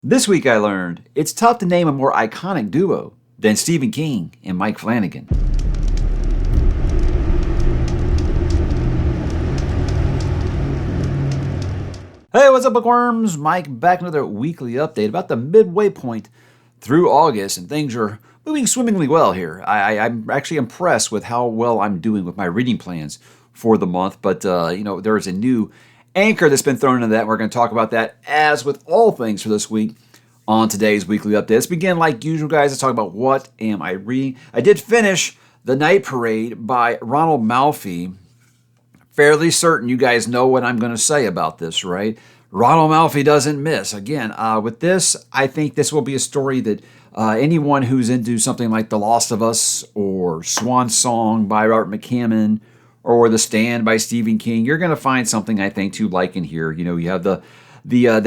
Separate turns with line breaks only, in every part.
This week I learned it's tough to name a more iconic duo than Stephen King and Mike Flanagan. Hey, what's up, bookworms? Mike back with another weekly update about the midway point through August, and things are moving swimmingly well here. I'm actually impressed with how well I'm doing with my reading plans for the month, but there is a new anchor that's been thrown into that. We're going to talk about that, as with all things for this week, on today's weekly update. Let's begin like usual, guys. Let's talk about what am I reading. I did finish The Night Parade by Ronald Malfi. Fairly certain you guys know what I'm going to say about this, right? Ronald Malfi doesn't miss. Again, with this, I think this will be a story that anyone who's into something like The Lost of Us or Swan Song by Robert McCammon or The Stand by Stephen King, you're going to find something, I think, to like in here. You know, you have the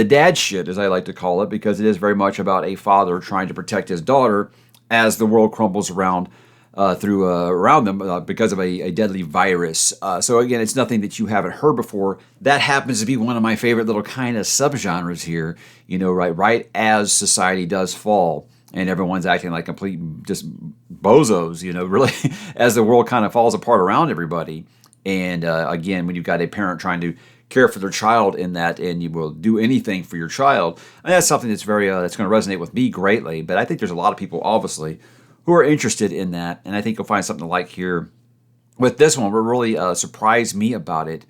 dad shit, as I like to call it, because it is very much about a father trying to protect his daughter as the world crumbles around them because of a deadly virus. So again, it's nothing that you haven't heard before. That happens to be one of my favorite little kind of subgenres here. You know, right as society does fall and everyone's acting like complete just bozos. You know, really, as the world kind of falls apart around everybody. And again, when you've got a parent trying to care for their child in that, and you will do anything for your child, and that's something that's that's going to resonate with me greatly. But I think there's a lot of people, obviously, who are interested in that, and I think you'll find something to like here. With this one, what really surprised me about it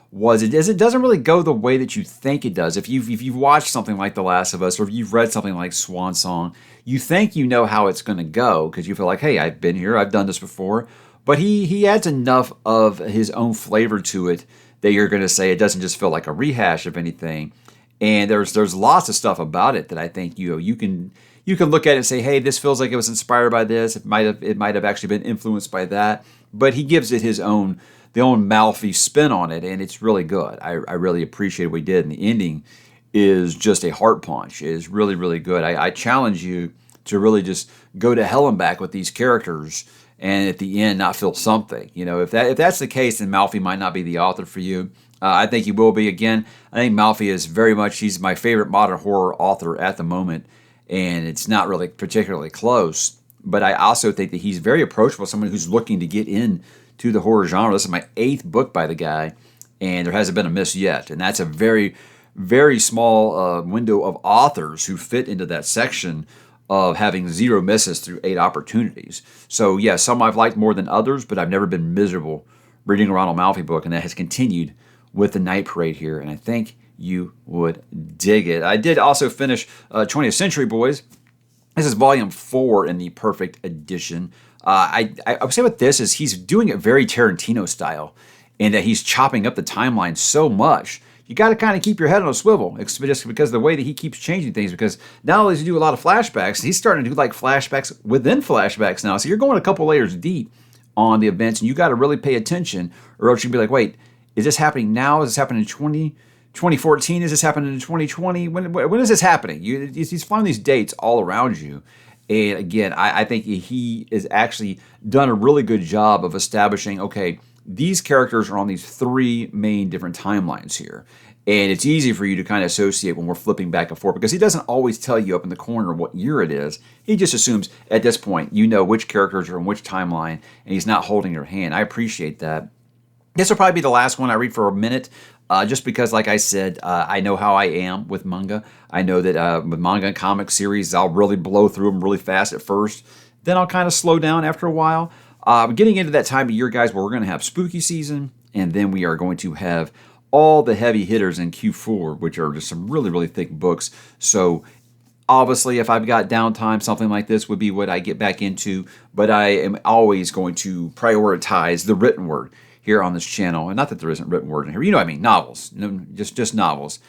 was it doesn't really go the way that you think it does. If you've watched something like The Last of Us, or if you've read something like Swan Song, you think you know how it's going to go because you feel like, hey, I've been here, I've done this before. But he adds enough of his own flavor to it that you're going to say it doesn't just feel like a rehash of anything. And there's lots of stuff about it that I think you can look at it and say, hey, this feels like it was inspired by this. It might have actually been influenced by that. But he gives it the own Malfi spin on it, and it's really good. I really appreciate what he did, and the ending is just a heart punch. It is really, really good. I challenge you to really just go to hell and back with these characters, and at the end not feel something. You know, if that's the case, then Malfi might not be the author for you. I think he will be. Again, I think Malfi is he's my favorite modern horror author at the moment, and it's not really particularly close. But I also think that he's very approachable, someone who's looking to get into the horror genre. This is my 8th book by the guy, and there hasn't been a miss yet. And that's a very, very small window of authors who fit into that section of having 0 misses through 8 opportunities. So yeah, some I've liked more than others, but I've never been miserable reading a Ronald Malfi book, and that has continued with The Night Parade here, and I think you would dig it. I did also finish 20th Century Boys. This is volume 4 in the Perfect Edition. I would say with this is he's doing it very Tarantino style, in that he's chopping up the timeline so much. You got to kind of keep your head on a swivel, just because of the way that he keeps changing things. Because not only does he do a lot of flashbacks, he's starting to do like flashbacks within flashbacks now. So you're going a couple layers deep on the events, and you got to really pay attention, or else you'll be like, wait, is this happening now? Is this happening in 2014? Is this happening in 2020? When is this happening? He's finding these dates all around you. And again, I think he has actually done a really good job of establishing, okay, these characters are on these 3 main different timelines here. And it's easy for you to kind of associate when we're flipping back and forth, because he doesn't always tell you up in the corner what year it is. He just assumes at this point you know which characters are in which timeline, and he's not holding your hand. I appreciate that. This will probably be the last one I read for a minute, just because, like I said, I know how I am with manga. I know that with manga and comic series, I'll really blow through them really fast at first. Then I'll kind of slow down after a while. Getting into that time of year, guys, where we're going to have spooky season, and then we are going to have all the heavy hitters in Q4, which are just some really, really thick books. So obviously, if I've got downtime, something like this would be what I get back into, but I am always going to prioritize the written word here on this channel. And not that there isn't written word in here. You know what I mean, novels, just novels.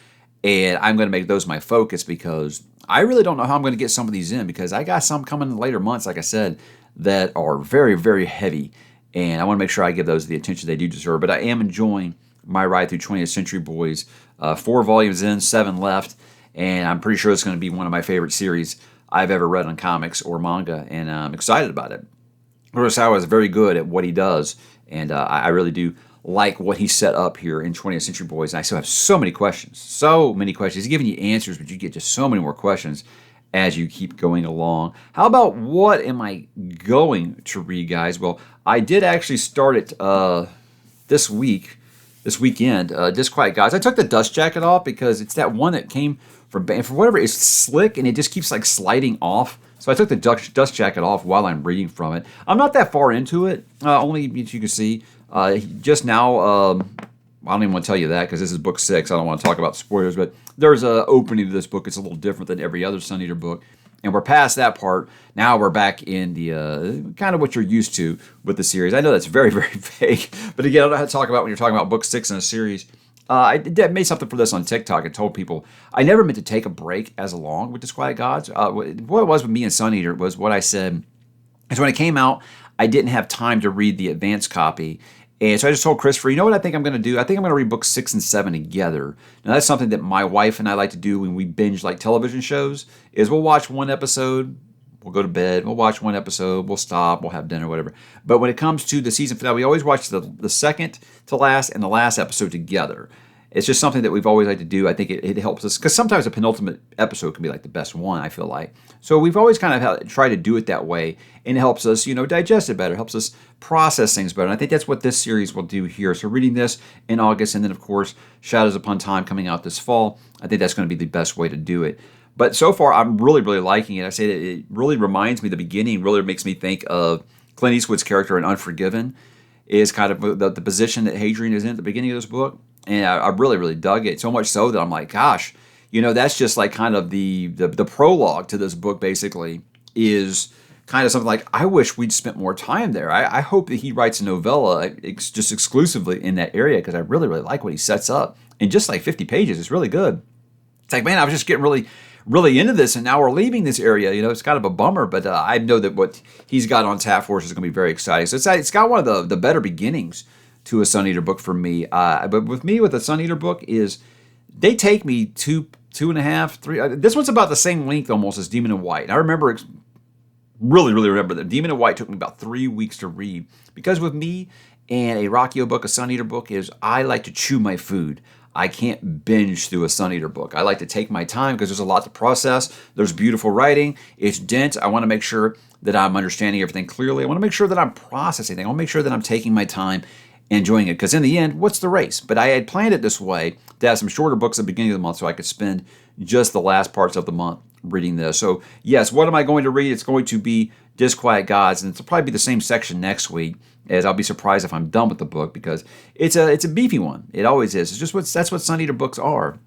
And I'm going to make those my focus, because I really don't know how I'm going to get some of these in, because I got some coming in later months, like I said, that are very, very heavy. And I want to make sure I give those the attention they do deserve. But I am enjoying my ride through 20th Century Boys. 4 volumes in, 7 left. And I'm pretty sure it's going to be one of my favorite series I've ever read on comics or manga. And I'm excited about it. Kurosawa is very good at what he does, and I really do like what he set up here in 20th Century Boys. And I still have so many questions. So many questions. He's giving you answers, but you get just so many more questions as you keep going along. How about what am I going to read, guys? Well, I did actually start it this weekend, Disquiet Gods. I took the dust jacket off because it's that one that came from, for whatever, it's slick and it just keeps like sliding off. So I took the dust jacket off while I'm reading from it. I'm not that far into it, only as you can see. Just now, I don't even want to tell you that because this is book 6. I don't want to talk about spoilers, but there's an opening to this book. It's a little different than every other Sun Eater book. And we're past that part. Now we're back in the kind of what you're used to with the series. I know that's very, very vague. But again, I don't know how to talk about when you're talking about book 6 in a series. I made something for this on TikTok and told people I never meant to take a break as along with Disquiet Gods. What it was with me and Sun Eater was what I said is when it came out, I didn't have time to read the advanced copy. And so I just told Christopher, you know what I think I'm going to do? I think I'm going to read books 6 and 7 together. Now that's something that my wife and I like to do when we binge like television shows, is we'll watch one episode, we'll go to bed, we'll watch one episode, we'll stop, we'll have dinner, whatever. But when it comes to the season finale, we always watch the second to last and the last episode together. It's just something that we've always liked to do. I think it helps us, because sometimes a penultimate episode can be like the best one, I feel like. So we've always kind of tried to do it that way, and it helps us, digest it better, helps us process things better. And I think that's what this series will do here. So reading this in August, and then, of course, Shadows Upon Time coming out this fall, I think that's going to be the best way to do it. But so far, I'm really, really liking it. I say that it really reminds me, the beginning really makes me think of Clint Eastwood's character in Unforgiven, is kind of the position that Hadrian is in at the beginning of this book. And I really, really dug it, so much so that I'm like, gosh, that's just like kind of the prologue to this book, basically, is kind of something like, I wish we'd spent more time there. I hope that he writes a novella just exclusively in that area, because I really, really like what he sets up. In just like 50 pages, it's really good. It's like, man, I was just getting really, really into this, and now we're leaving this area. It's kind of a bummer, but I know that what he's got on tap for us is going to be very exciting. So it's got one of the better beginnings to a Sun Eater book for me. But with me, with a Sun Eater book, is they take me two and a half, 3. This one's about the same length almost as Demon in White. And I remember, really, really remember that Demon in White took me about 3 weeks to read. Because with me and a Rockio book, a Sun Eater book, is I like to chew my food. I can't binge through a Sun Eater book. I like to take my time because there's a lot to process. There's beautiful writing. It's dense. I want to make sure that I'm understanding everything clearly. I want to make sure that I'm processing things. I want to make sure that I'm taking my time, enjoying it, because in the end, what's the race? But I had planned it this way to have some shorter books at the beginning of the month so I could spend just the last parts of the month reading this. So yes, what am I going to read? It's going to be Disquiet Gods, and it'll probably be the same section next week, as I'll be surprised if I'm done with the book, because it's a beefy one. It always is. It's just that's what Sun Eater books are.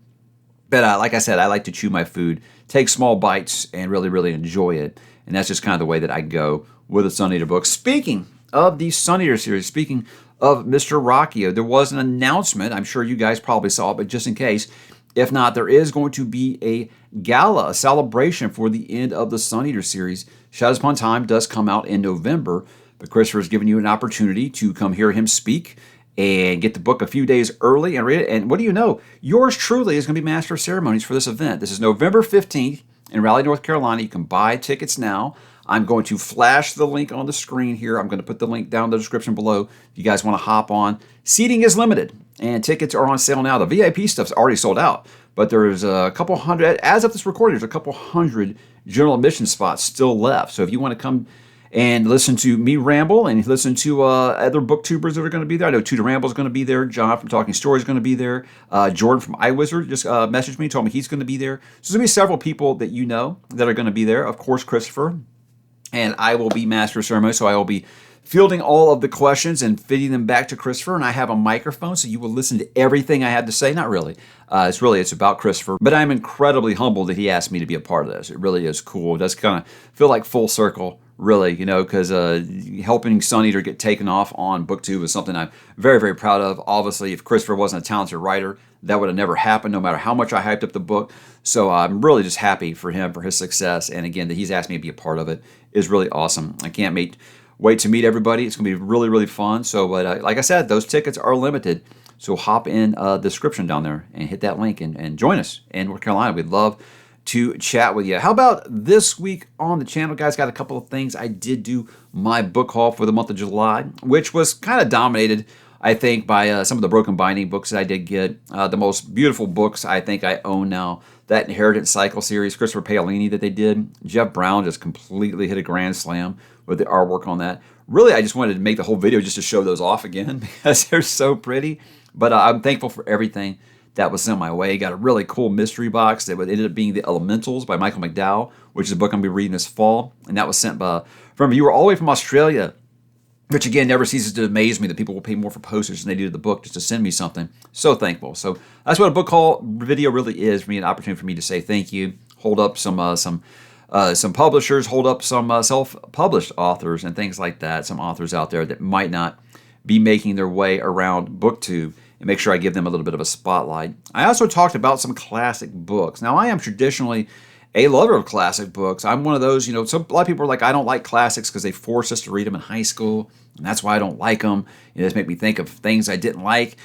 But like I said, I like to chew my food, take small bites, and really, really enjoy it. And that's just kind of the way that I go with a Sun Eater book. Speaking of the Sun Eater series, speaking of Mr. Rockio, there was an announcement. I'm sure you guys probably saw it, but just in case, if not, there is going to be a gala, a celebration for the end of the Sun Eater series. Shadows Upon Time does come out in November, but Christopher has given you an opportunity to come hear him speak and get the book a few days early and read it. And what do you know? Yours truly is going to be Master of Ceremonies for this event. This is November 15th in Raleigh, North Carolina. You can buy tickets now. I'm going to flash the link on the screen here. I'm going to put the link down in the description below if you guys want to hop on. Seating is limited, and tickets are on sale now. The VIP stuff's already sold out, but there's a couple hundred, as of this recording, there's a couple hundred general admission spots still left. So if you want to come and listen to me ramble and listen to other booktubers that are going to be there. I know Tudor Ramble is going to be there. John from Talking Stories is going to be there. Jordan from iWizard just messaged me, told me he's going to be there. So there's going to be several people that you know that are going to be there. Of course, Christopher. And I will be Master of Ceremony, so I will be fielding all of the questions and feeding them back to Christopher. And I have a microphone, so you will listen to everything I have to say. Not really. It's about Christopher. But I'm incredibly humbled that he asked me to be a part of this. It really is cool. It does kind of feel like full circle, really, because helping Sun Eater get taken off on BookTube is something I'm very, very proud of. Obviously, if Christopher wasn't a talented writer, that would have never happened, no matter how much I hyped up the book. So I'm really just happy for him, for his success. And again, that he's asked me to be a part of it is really awesome. I can't wait to meet everybody. It's going to be really, really fun. So, but like I said, those tickets are limited. So hop in the description down there and hit that link and join us in North Carolina. We'd love to chat with you. How about this week on the channel, guys? Got a couple of things. I did do my book haul for the month of July, which was kind of dominated I think, by some of the Broken Binding books that I did get. The most beautiful books I think I own now, that Inheritance Cycle series, Christopher Paolini that they did. Jeff Brown just completely hit a grand slam with the artwork on that. Really, I just wanted to make the whole video just to show those off again because they're so pretty. But I'm thankful for everything that was sent my way. Got a really cool mystery box that ended up being The Elementals by Michael McDowell, which is a book I'm going to be reading this fall. And that was sent from a viewer all the way from Australia, which again never ceases to amaze me that people will pay more for postage than they do to the book just to send me something. So thankful. So that's what a book haul video really is for me, an opportunity for me to say thank you, hold up some publishers, hold up some self-published authors and things like that, some authors out there that might not be making their way around BookTube, and make sure I give them a little bit of a spotlight. I also talked about some classic books. Now, I am traditionally a lover of classic books. I'm one of those, a lot of people are like, I don't like classics because they forced us to read them in high school, and that's why I don't like them. It just make me think of things I didn't like.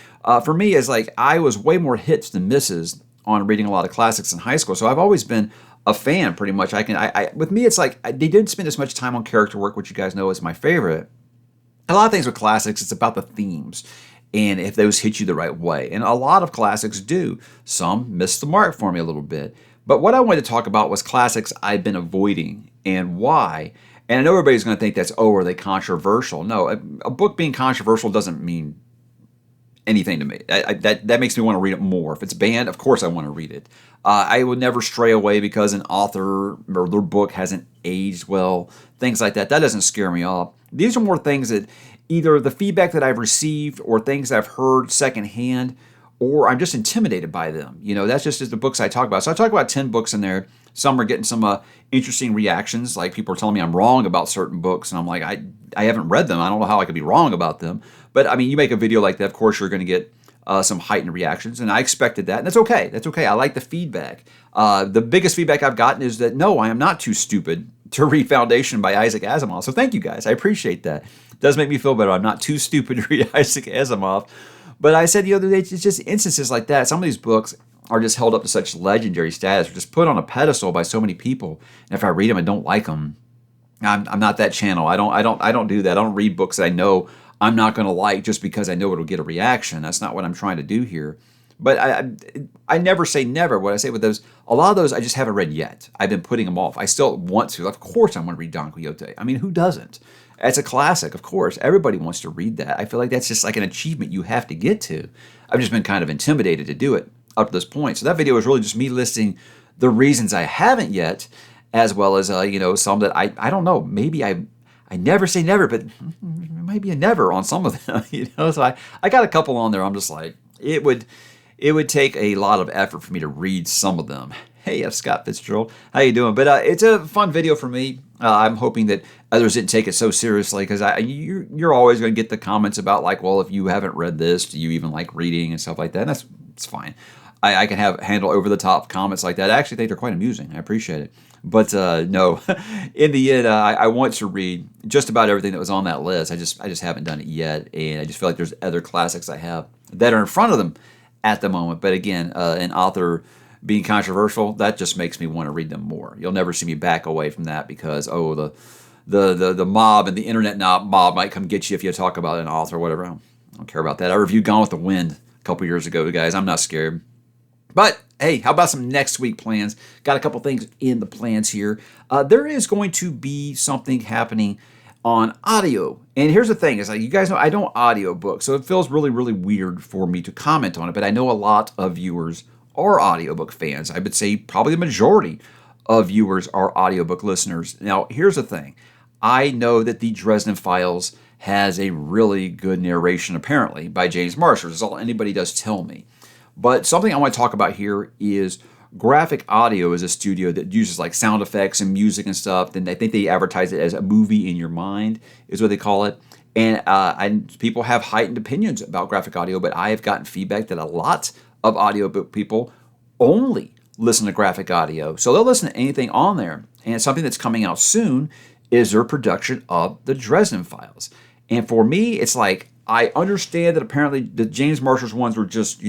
For me, it's like I was way more hits than misses on reading a lot of classics in high school, so I've always been a fan, pretty much. With me, it's like they didn't spend as much time on character work, which you guys know is my favorite. A lot of things with classics, it's about the themes and if those hit you the right way. And a lot of classics do. Some miss the mark for me a little bit. But what I wanted to talk about was classics I've been avoiding and why. And I know everybody's going to think that's, are they controversial? No, a book being controversial doesn't mean anything to me. That makes me want to read it more. If it's banned, of course I want to read it. I would never stray away because an author or their book hasn't aged well, things like that. That doesn't scare me off. These are more things that either the feedback that I've received or things I've heard secondhand, or I'm just intimidated by them. That's just the books I talk about. So I talk about 10 books in there. Some are getting some interesting reactions, like people are telling me I'm wrong about certain books, and I'm like, I haven't read them. I don't know how I could be wrong about them. But I mean, you make a video like that, of course you're going to get some heightened reactions, and I expected that, and that's okay. That's okay. I like the feedback. The biggest feedback I've gotten is that, no, I am not too stupid to read Foundation by Isaac Asimov. So thank you guys. I appreciate that. It does make me feel better. I'm not too stupid to read Isaac Asimov. But I said the other day, it's just instances like that. Some of these books are just held up to such legendary status, or just put on a pedestal by so many people. And if I read them and don't like them, I'm not that channel. I don't do that. I don't read books that I know I'm not going to like just because I know it'll get a reaction. That's not what I'm trying to do here. But I never say never. What I say with those, a lot of those I just haven't read yet. I've been putting them off. I still want to. Of course I want to read Don Quixote. I mean, who doesn't? It's a classic, of course. Everybody wants to read that. I feel like that's just like an achievement you have to get to. I've just been kind of intimidated to do it up to this point. So that video was really just me listing the reasons I haven't yet, as well as some that I don't know. Maybe I never say never, but it might be a never on some of them. So I got a couple on there. I'm just like, it would take a lot of effort for me to read some of them. Hey, F. Scott Fitzgerald, how you doing? But it's a fun video for me. I'm hoping that others didn't take it so seriously, because you're always going to get the comments about like, well, if you haven't read this, do you even like reading and stuff like that? And it's fine. I can handle over the top comments like that. I actually think they're quite amusing. I appreciate it. But no, in the end, I want to read just about everything that was on that list. I just haven't done it yet, and I just feel like there's other classics I have that are in front of them at the moment. But again, an author being controversial, that just makes me want to read them more. You'll never see me back away from that because, the mob and the internet mob might come get you if you talk about an author or whatever. I don't care about that. I reviewed Gone with the Wind a couple years ago, guys. I'm not scared. But hey, how about some next week plans? Got a couple things in the plans here. There is going to be something happening on audio. And here's the thing, is like, you guys know I don't audiobook, so it feels really, really weird for me to comment on it. But I know a lot of viewers are audiobook fans. I would say probably the majority of viewers are audiobook listeners. Now, here's the thing. I know that the Dresden Files has a really good narration, apparently, by James Marshall. That's all anybody does tell me. But something I want to talk about here is Graphic Audio is a studio that uses like sound effects and music and stuff. And I think they advertise it as a movie in your mind is what they call it. And people have heightened opinions about Graphic Audio, but I have gotten feedback that a lot of audiobook people only listen to Graphic Audio. So they'll listen to anything on there. And something that's coming out soon is their production of the Dresden Files. And for me, it's like, I understand that apparently the James Marshall's ones were just,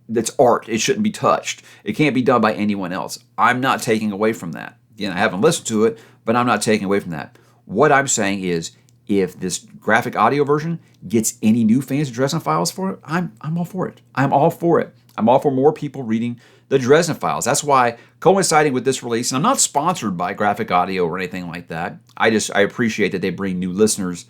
that's art. It shouldn't be touched. It can't be done by anyone else. I'm not taking away from that. Again, I haven't listened to it, but I'm not taking away from that. What I'm saying is, if this graphic audio version gets any new fans of Dresden Files for it, I'm all for it. I'm all for it. I'm all for more people reading the Dresden Files. That's why, coinciding with this release, and I'm not sponsored by Graphic Audio or anything like that. I appreciate that they bring new listeners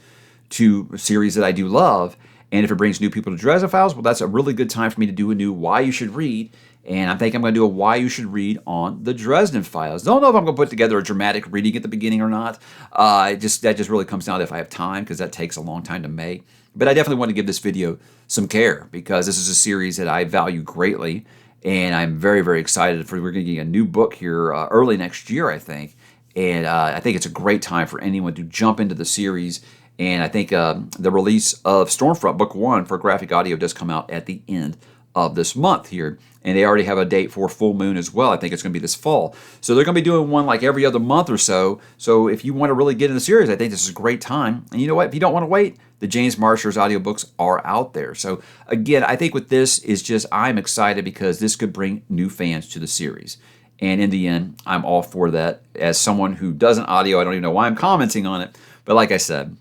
to a series that I do love. And if it brings new people to Dresden Files, well, that's a really good time for me to do a new Why You Should Read. And I think I'm going to do a Why You Should Read on the Dresden Files. Don't know if I'm going to put together a dramatic reading at the beginning or not. That just really comes down to if I have time, because that takes a long time to make. But I definitely want to give this video some care, because this is a series that I value greatly. And I'm very, very excited we're going to get a new book here early next year, I think. And I think it's a great time for anyone to jump into the series. And I think the release of Stormfront Book 1 for Graphic Audio does come out at the end of this month here. And they already have a date for Full Moon as well. I think it's going to be this fall. So they're going to be doing one like every other month or so. So if you want to really get in the series, I think this is a great time. And you know what? If you don't want to wait, the James Marsher's audiobooks are out there. So again, I think with this is just, I'm excited because this could bring new fans to the series. And in the end, I'm all for that. As someone who does an audio, I don't even know why I'm commenting on it. But like I said,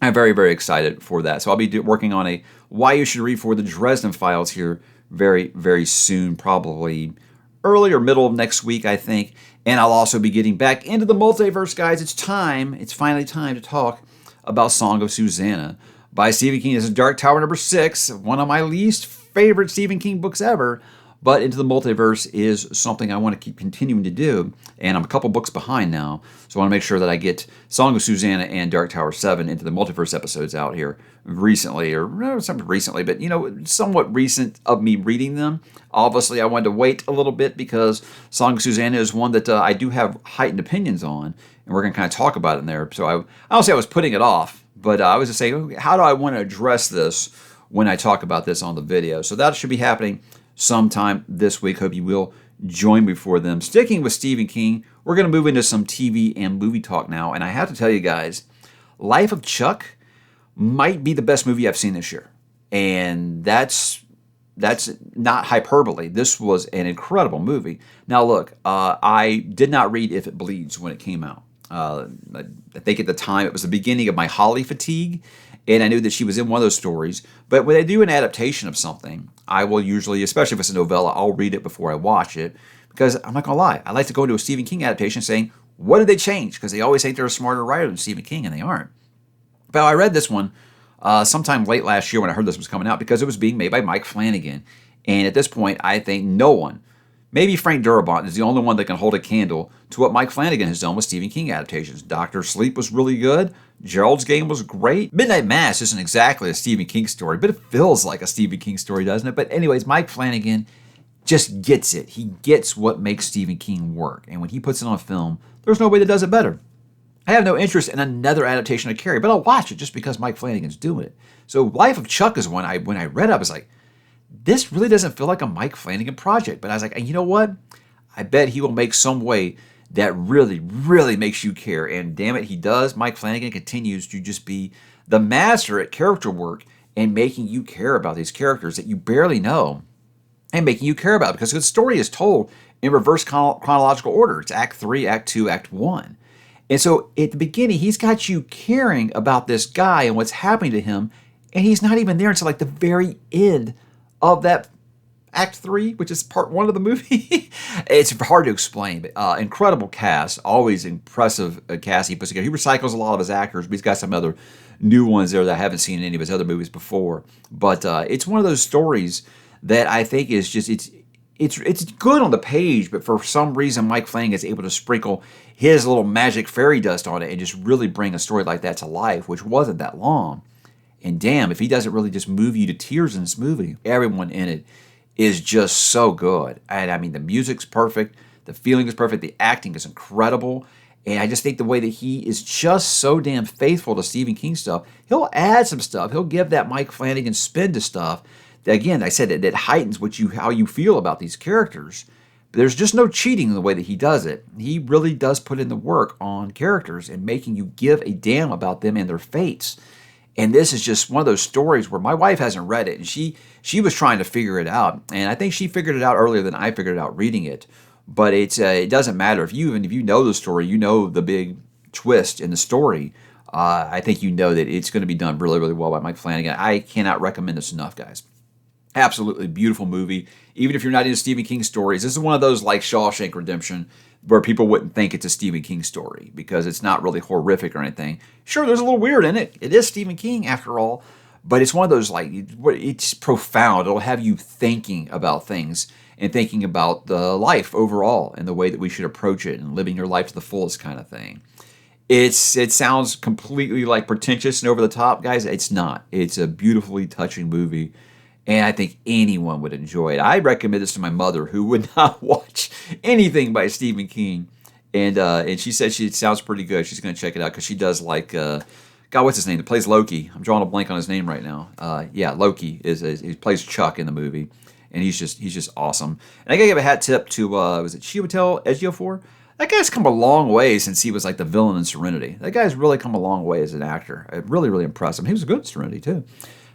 I'm very, very excited for that. So I'll be working on a Why You Should Read for the Dresden Files here very, very soon, probably early or middle of next week, I think. And I'll also be getting back into the multiverse, guys. It's time. It's finally time to talk about Song of Susanna by Stephen King. This is Dark Tower number 6, one of my least favorite Stephen King books ever. But Into the Multiverse is something I want to keep continuing to do, and I'm a couple books behind now, so I want to make sure that I get Song of Susanna and Dark Tower 7 Into the Multiverse episodes out here recently, or not something recently, but somewhat recent of me reading them. Obviously, I wanted to wait a little bit because Song of Susanna is one that I do have heightened opinions on, and we're going to kind of talk about it in there. So I don't say I was putting it off, but I was just saying, how do I want to address this when I talk about this on the video? So that should be happening sometime this week. Hope you will join me for them. Sticking with Stephen King, we're going to move into some TV and movie talk now. And I have to tell you guys, Life of Chuck might be the best movie I've seen this year. And that's not hyperbole. This was an incredible movie. Now look, I did not read If It Bleeds when it came out. I think at the time it was the beginning of my Holly fatigue, and I knew that she was in one of those stories. But when I do an adaptation of something, I will usually, especially if it's a novella, I'll read it before I watch it, because I'm not going to lie, I like to go into a Stephen King adaptation saying, what did they change? Because they always think they're a smarter writer than Stephen King, and they aren't. But I read this one sometime late last year when I heard this was coming out, because it was being made by Mike Flanagan. And at this point, I think no one, maybe Frank Darabont, is the only one that can hold a candle to what Mike Flanagan has done with Stephen King adaptations. Dr. Sleep was really good. Gerald's Game was great. Midnight Mass isn't exactly a Stephen King story, but it feels like a Stephen King story, doesn't it? But anyways, Mike Flanagan just gets it. He gets what makes Stephen King work. And when he puts it on film, there's nobody that does it better. I have no interest in another adaptation of Carrie, but I'll watch it just because Mike Flanagan's doing it. So Life of Chuck is one when I read it, I was like, this really doesn't feel like a Mike Flanagan project. But I was like, you know what? I bet he will make some way that really, really makes you care. And damn it, he does. Mike Flanagan continues to just be the master at character work and making you care about these characters that you barely know and making you care about, because the story is told in reverse chronological order. It's Act 3, Act 2, Act 1. And so at the beginning, he's got you caring about this guy and what's happening to him, and he's not even there until like the very end of that Act 3, which is part 1 of the movie. It's hard to explain, but incredible cast, always impressive cast he puts together. He recycles a lot of his actors, but he's got some other new ones there that I haven't seen in any of his other movies before. But it's one of those stories that I think is just, it's good on the page, but for some reason Mike Flanagan is able to sprinkle his little magic fairy dust on it and just really bring a story like that to life, which wasn't that long. And damn, if he doesn't really just move you to tears in this movie, everyone in it is just so good. And I mean, the music's perfect, the feeling is perfect, the acting is incredible, and I just think the way that he is just so damn faithful to Stephen King stuff, he'll add some stuff, he'll give that Mike Flanagan spin to stuff that, again, I said, that heightens how you feel about these characters. But there's just no cheating in the way that he does it. He really does put in the work on characters and making you give a damn about them and their fates. And this is just one of those stories where my wife hasn't read it, and she was trying to figure it out. And I think she figured it out earlier than I figured it out reading it. But it doesn't matter. If you know the story, you know the big twist in the story. I think you know that it's going to be done really, really well by Mike Flanagan. I cannot recommend this enough, guys. Absolutely beautiful movie. Even if you're not into Stephen King stories, this is one of those like Shawshank Redemption where people wouldn't think it's a Stephen King story because it's not really horrific or anything. Sure, there's a little weird in it. It is Stephen King after all, but it's one of those like, it's profound. It'll have you thinking about things and thinking about the life overall and the way that we should approach it and living your life to the fullest kind of thing. It sounds completely like pretentious and over the top, guys. It's not. It's a beautifully touching movie, and I think anyone would enjoy it. I recommend this to my mother, who would not watch anything by Stephen King, and she said it sounds pretty good. She's going to check it out because she does like God, what's his name? That plays Loki. I'm drawing a blank on his name right now. Yeah, Loki he plays Chuck in the movie, and he's just awesome. And I gotta give a hat tip to was it Chiwetel Ejiofor? That guy's come a long way since he was like the villain in Serenity. That guy's really come a long way as an actor. Really, really impressive. He was good in Serenity too.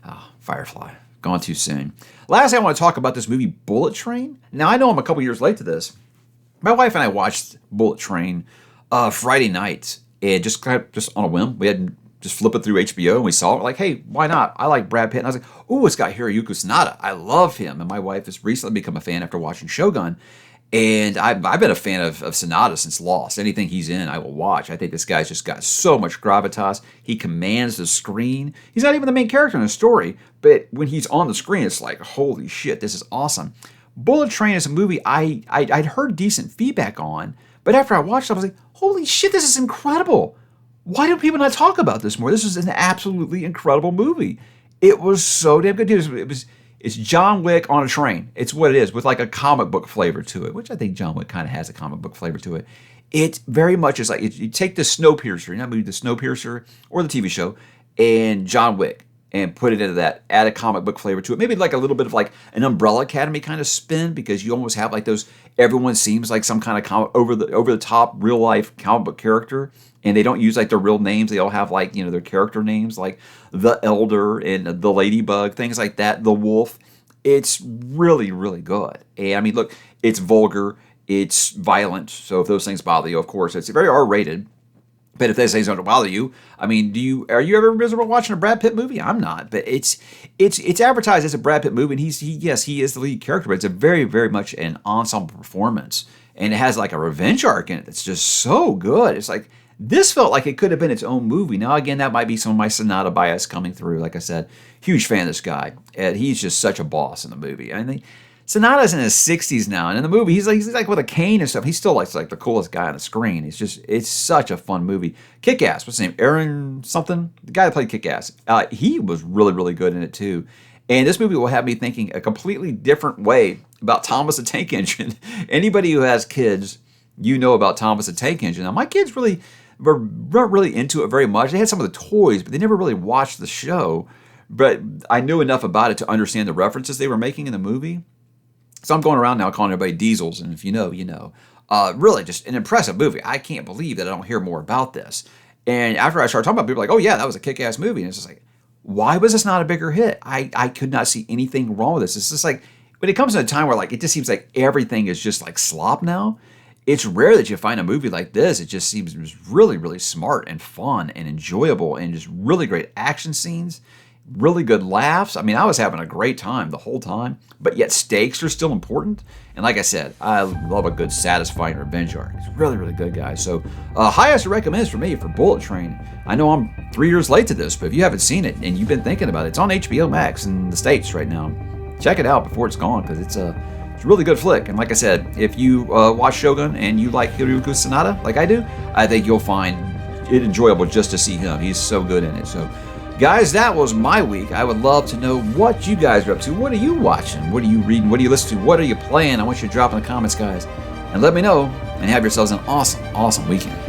Oh, Firefly, gone too soon. Lastly, I want to talk about this movie Bullet Train. Now, I know I'm a couple years late to this. My wife and I watched Bullet Train Friday night, and just on a whim. We had just flip it through HBO, and we saw it. Like, hey, why not? I like Brad Pitt. And I was like, oh, it's got Hiroyuki Sanada. I love him. And my wife has recently become a fan after watching Shogun. And I've been a fan of Sanada since Lost. Anything he's in, I will watch. I think this guy's just got so much gravitas. He commands the screen. He's not even the main character in the story, but when he's on the screen, it's like, holy shit, this is awesome. Bullet Train is a movie I'd heard decent feedback on, but after I watched it, I was like, holy shit, this is incredible. Why do people not talk about this more? This is an absolutely incredible movie. It was so damn good. It's John Wick on a train. It's what it is, with like a comic book flavor to it, which I think John Wick kind of has a comic book flavor to it. It very much is like, you take the Snowpiercer, not maybe the Snowpiercer or the TV show, and John Wick, and put it into that, add a comic book flavor to it. Maybe like a little bit of like an Umbrella Academy kind of spin, because you almost have like those, everyone seems like some kind of over the top real life comic book character, and they don't use like their real names. They all have like, their character names, like the Elder and the Ladybug, things like that, the Wolf. It's really, really good. And I mean, look, it's vulgar, it's violent. So if those things bother you, of course, it's very R-rated. But if those things don't bother you, I mean, are you ever miserable watching a Brad Pitt movie? I'm not. But it's advertised as a Brad Pitt movie, and he is the lead character, but it's a very, very much an ensemble performance. And it has like a revenge arc in it that's just so good. It's like, this felt like it could have been its own movie. Now, again, that might be some of my Sanada bias coming through. Like I said, huge fan of this guy. And he's just such a boss in the movie. I think Sanada's in his 60s now, and in the movie, he's like with a cane and stuff. He's still like the coolest guy on the screen. It's such a fun movie. Kick-Ass, what's his name? Aaron something? The guy that played Kick-Ass. He was really, really good in it too. And this movie will have me thinking a completely different way about Thomas the Tank Engine. Anybody who has kids, you know about Thomas the Tank Engine. Now, my kids were not really into it very much. They had some of the toys, but they never really watched the show. But I knew enough about it to understand the references they were making in the movie. So I'm going around now calling everybody diesels, and if you know, you know. Really, just an impressive movie. I can't believe that I don't hear more about this. And after I started talking about it, people were like, oh yeah, that was a kick-ass movie. And it's just like, why was this not a bigger hit? I could not see anything wrong with this. It's just like, when it comes to a time where like it just seems like everything is just like slop now, it's rare that you find a movie like this. It just seems really, really smart and fun and enjoyable, and just really great action scenes, really good laughs. I mean, I was having a great time the whole time, but yet stakes are still important. And like I said, I love a good, satisfying revenge arc. It's really, really good, guys. So highest recommends for me for Bullet Train. I know I'm 3 years late to this, but if you haven't seen it and you've been thinking about it, it's on HBO Max in the States right now. Check it out before it's gone, because it's a really good flick. And like I said, if you watch Shogun and you like Hiroyuki Sanada, like I do, I think you'll find it enjoyable just to see him. He's so good in it. So, guys, that was my week. I would love to know what you guys are up to. What are you watching? What are you reading? What are you listening to? What are you playing? I want you to drop in the comments, guys, and let me know. And have yourselves an awesome, awesome weekend.